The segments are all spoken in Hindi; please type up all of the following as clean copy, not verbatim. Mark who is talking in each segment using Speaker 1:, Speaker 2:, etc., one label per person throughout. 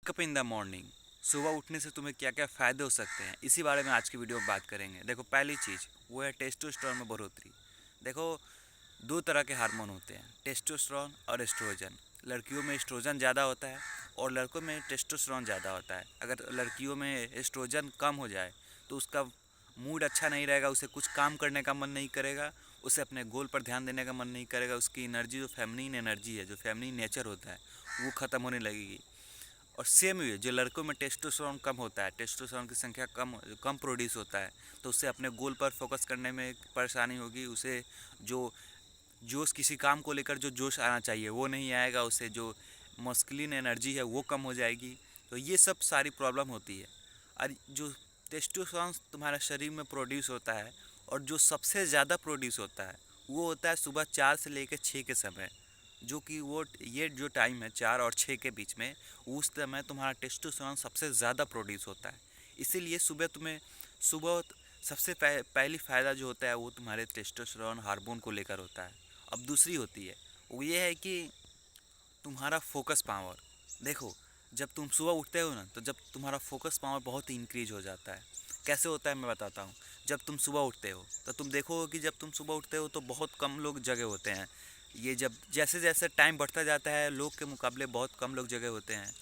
Speaker 1: अप इन द मॉर्निंग, सुबह उठने से तुम्हें क्या क्या फ़ायदे हो सकते हैं, इसी बारे में आज की वीडियो में बात करेंगे। देखो, पहली चीज़ वो है टेस्टोस्टेरोन में बढ़ोतरी। देखो, दो तरह के हार्मोन होते हैं, टेस्टोस्टेरोन और एस्ट्रोजन। लड़कियों में एस्ट्रोजन ज़्यादा होता है और लड़कों में टेस्टोस्टेरोन ज़्यादा होता है। अगर लड़कियों में एस्ट्रोजन कम हो जाए तो उसका मूड अच्छा नहीं रहेगा, उसे कुछ काम करने का मन नहीं करेगा, उसे अपने गोल पर ध्यान देने का मन नहीं करेगा। उसकी एनर्जी, जो फेमिनिन एनर्जी है, जो फेमिनिन नेचर होता है, वो ख़त्म होने लगेगी। और सेम ही है, जो लड़कों में टेस्टोस्टेरोन कम होता है, टेस्टोस्टेरोन की संख्या कम कम प्रोड्यूस होता है, तो उससे अपने गोल पर फोकस करने में परेशानी होगी। उसे जो जोश, किसी काम को लेकर जो जोश आना चाहिए वो नहीं आएगा। उसे जो मस्कुलिन एनर्जी है वो कम हो जाएगी। तो ये सब सारी प्रॉब्लम होती है। और जो टेस्टोस्टेरोन तुम्हारे शरीर में प्रोड्यूस होता है और जो सबसे ज़्यादा प्रोड्यूस होता है वो होता है सुबह 4 से लेकर 6 के समय। जो कि वो ये जो टाइम है 4 और 6 के बीच में, उस समय तुम्हारा टेस्टोस्टेरोन सबसे ज़्यादा प्रोड्यूस होता है। इसीलिए सुबह सबसे पहली फ़ायदा जो होता है वो तुम्हारे टेस्टोस्टेरोन हार्मोन को लेकर होता है। अब दूसरी होती है, वो ये है कि तुम्हारा फोकस पावर। देखो, जब तुम सुबह उठते हो ना, तो जब तुम्हारा फोकस पावर बहुत ही इंक्रीज हो जाता है। कैसे होता है मैं बताता हूँ। जब तुम सुबह उठते हो तो तुम देखोगे कि जब तुम सुबह उठते हो तो बहुत कम लोग जगह होते हैं। ये जब जैसे जैसे टाइम बढ़ता जाता है, लोग के मुकाबले बहुत कम लोग जगह होते हैं,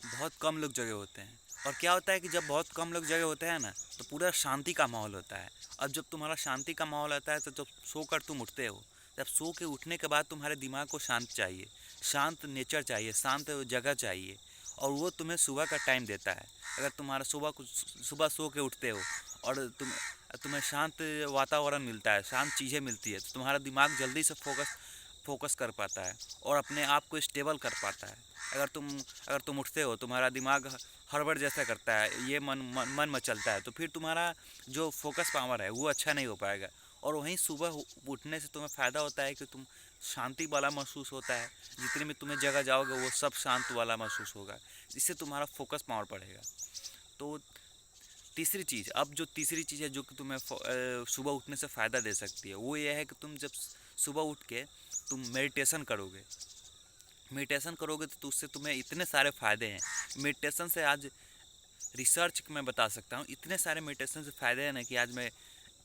Speaker 1: बहुत कम लोग जगह होते हैं। और क्या होता है कि जब बहुत कम लोग जगह होते हैं ना, तो पूरा शांति का माहौल होता है। अब जब तुम्हारा शांति का माहौल आता है तो जब सोकर तुम उठते हो, जब सो के उठने के बाद तुम्हारे दिमाग को शांत चाहिए, शांत नेचर चाहिए, शांत जगह चाहिए, और वो तुम्हें सुबह का टाइम देता है। अगर तुम्हारा सुबह सो के उठते हो और तुम्हें शांत वातावरण मिलता है, शांत चीज़ें मिलती है, तो तुम्हारा दिमाग जल्दी से फोकस कर पाता है और अपने आप को स्टेबल कर पाता है। अगर तुम उठते हो, तुम्हारा दिमाग हड़बड़ जैसा करता है, ये मन मचलता है, तो फिर तुम्हारा जो फोकस पावर है वो अच्छा नहीं हो पाएगा। और वहीं सुबह उठने से तुम्हें फ़ायदा होता है कि तुम शांति वाला महसूस होता है। जितने में तुम्हें जगह जाओगे वो सब शांत वाला महसूस होगा, इससे तुम्हारा फोकस पावर बढ़ेगा। तो तीसरी चीज़ है जो कि तुम्हें सुबह उठने से फ़ायदा दे सकती है, वो ये है कि तुम जब सुबह उठ के तुम मेडिटेशन करोगे तो उससे तुम्हें इतने सारे फ़ायदे हैं। मेडिटेशन से आज रिसर्च मैं बता सकता हूँ, इतने सारे मेडिटेशन से फ़ायदे हैं ना कि आज मैं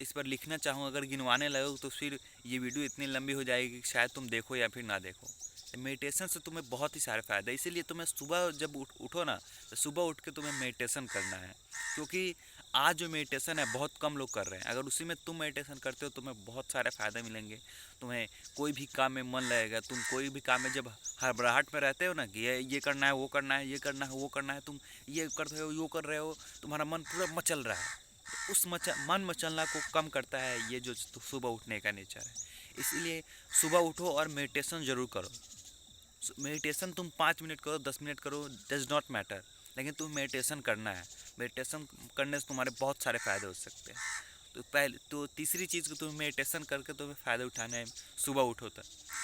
Speaker 1: इस पर लिखना चाहूँ, अगर गिनवाने लगो तो फिर ये वीडियो इतनी लंबी हो जाएगी कि शायद तुम देखो या फिर ना देखो। मेडिटेशन से तुम्हें बहुत ही सारे फ़ायदे, इसीलिए तुम्हें सुबह जब उठो ना, तो सुबह उठ के तुम्हें मेडिटेशन करना है। क्योंकि आज जो मेडिटेशन है बहुत कम लोग कर रहे हैं। अगर उसी में तुम मेडिटेशन करते हो तो तुम्हें बहुत सारे फ़ायदे मिलेंगे। तुम्हें कोई भी काम में मन लगेगा। तुम कोई भी काम में जब हड़बड़ाहट में रहते हो ना कि ये करना है, वो करना है, ये करना है, वो करना है, तुम ये कर रहे हो, वो कर रहे हो, तुम्हारा मन पूरा मचल रहा है, तो उस मन मचलना को कम करता है ये जो सुबह उठने का नेचर है। इसलिए सुबह उठो और मेडिटेशन ज़रूर करो। मेडिटेशन तुम 5 मिनट करो, 10 मिनट करो, डज नॉट मैटर, लेकिन तुम्हें मेडिटेशन करना है। मेडिटेशन करने से तुम्हारे बहुत सारे फ़ायदे हो सकते हैं। तो तीसरी चीज़ को तुम्हें मेडिटेशन करके तुम्हें फ़ायदे उठाने हैं। सुबह उठो तो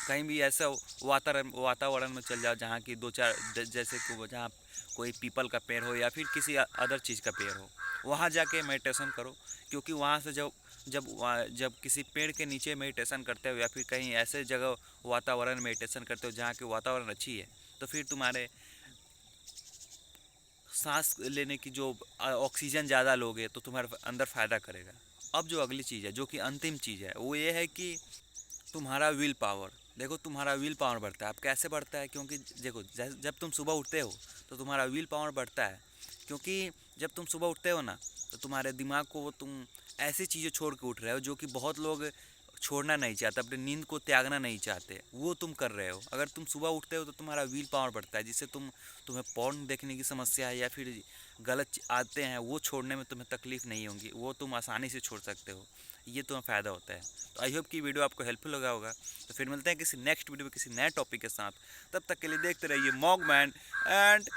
Speaker 1: कहीं भी ऐसा वातावरण में चल जाओ जहाँ की दो चार जैसे कि जहाँ कोई पीपल का पेड़ हो या फिर किसी अदर चीज़ का पेड़ हो, वहाँ जाके मेडिटेशन करो। क्योंकि वहाँ से जब किसी पेड़ के नीचे मेडिटेशन करते हो या फिर कहीं ऐसे जगह वातावरण मेडिटेशन करते हो जहाँ की वातावरण अच्छी है, तो फिर तुम्हारे सांस लेने की जो ऑक्सीजन ज़्यादा लोगे तो तुम्हारे अंदर फ़ायदा करेगा। अब जो अगली चीज़ है, जो कि अंतिम चीज़ है, वो ये है कि तुम्हारा विल पावर। देखो, तुम्हारा विल पावर बढ़ता है। अब कैसे बढ़ता है? क्योंकि देखो, जब तुम सुबह उठते हो तो तुम्हारा विल पावर बढ़ता है। क्योंकि जब तुम सुबह उठते हो ना, तो तुम्हारे दिमाग को तुम ऐसी चीज़ें छोड़ के उठ रहे हो जो कि बहुत लोग छोड़ना नहीं चाहते, अपनी नींद को त्यागना नहीं चाहते, वो तुम कर रहे हो। अगर तुम सुबह उठते हो तो तुम्हारा विल पावर बढ़ता है, जिससे तुम्हें पॉर्न देखने की समस्या है या फिर गलत आदतें हैं वो छोड़ने में तुम्हें तकलीफ़ नहीं होगी, वो तुम आसानी से छोड़ सकते हो। ये तुम्हें फ़ायदा होता है। तो आई होप कि वीडियो आपको हेल्पफुल लगा होगा। तो फिर मिलते हैं किसी नेक्स्ट वीडियो में किसी नए टॉपिक के साथ। तब तक के लिए देखते रहिए मॉगमैन एंड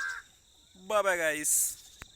Speaker 1: बाय बाय गाइस।